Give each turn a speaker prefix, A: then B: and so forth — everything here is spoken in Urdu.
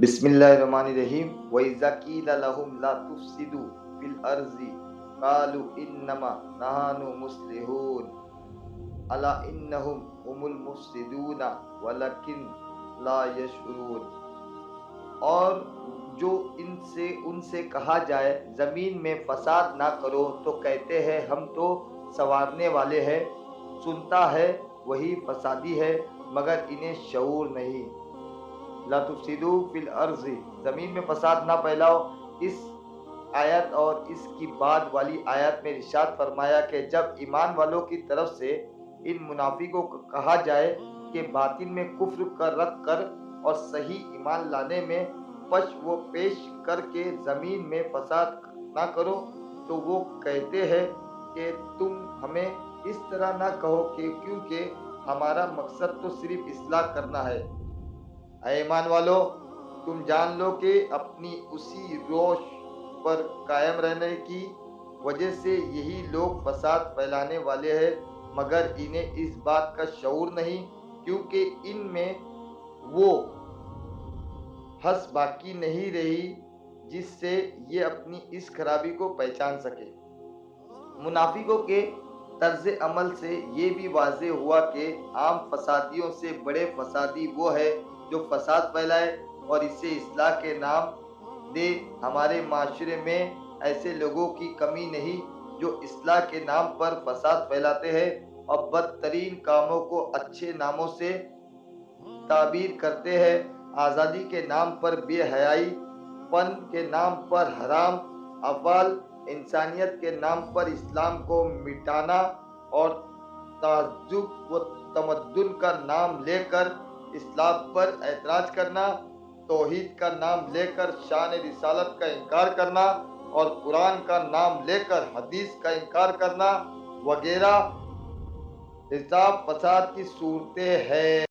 A: بسم اللہ الرحمن الرحیم وَإِذَا قِيلَ لَهُمْ لَا تُفْسِدُوا فِي الْأَرْضِ قَالُوا إِنَّمَا نَحْنُ مُصْلِحُونَ أَلَا إِنَّهُمْ هُمُ الْمُفْسِدُونَ وَلَكِنْ لَا يَشْعُرُونَ۔ اور جو ان سے کہا جائے زمین میں فساد نہ کرو تو کہتے ہیں ہم تو سنوارنے والے ہیں، سنتا ہے وہی فسادی ہے مگر انہیں شعور نہیں۔ لا تفسدوا فی الارض، زمین میں فساد نہ پھیلاؤ۔ اس آیت اور اس کی بعد والی آیت میں ارشاد فرمایا کہ جب ایمان والوں کی طرف سے ان منافقوں کو کہا جائے کہ باطن میں کفر کر رکھ کر اور صحیح ایمان لانے میں پش و پیش کر کے زمین میں فساد نہ کرو، تو وہ کہتے ہیں کہ تم ہمیں اس طرح نہ کہو کہ کیونکہ ہمارا مقصد تو صرف اصلاح کرنا ہے۔ اے ایمان والو، تم جان لو کہ اپنی اسی روش پر قائم رہنے کی وجہ سے یہی لوگ فساد پھیلانے والے ہیں مگر انہیں اس بات کا شعور نہیں، کیونکہ ان میں وہ حس باقی نہیں رہی جس سے یہ اپنی اس خرابی کو پہچان سکے۔ منافقوں کے طرز عمل سے یہ بھی واضح ہوا کہ عام فسادیوں سے بڑے فسادی وہ ہے جو فساد پھیلائے اور اسے اصلاح کے نام دے۔ ہمارے معاشرے میں ایسے لوگوں کی کمی نہیں جو اصلاح کے نام پر فساد پھیلاتے ہیں اور بدترین کاموں کو اچھے ناموں سے تعبیر کرتے ہیں۔ آزادی کے نام پر بے حیائی، فن کے نام پر حرام افعال، انسانیت کے نام پر اسلام کو مٹانا اور تہذب و تمدن کا نام لے کر اسلام پر اعتراض کرنا، توحید کا نام لے کر شان رسالت کا انکار کرنا اور قرآن کا نام لے کر حدیث کا انکار کرنا وغیرہ حساب فساد کی صورتیں ہیں۔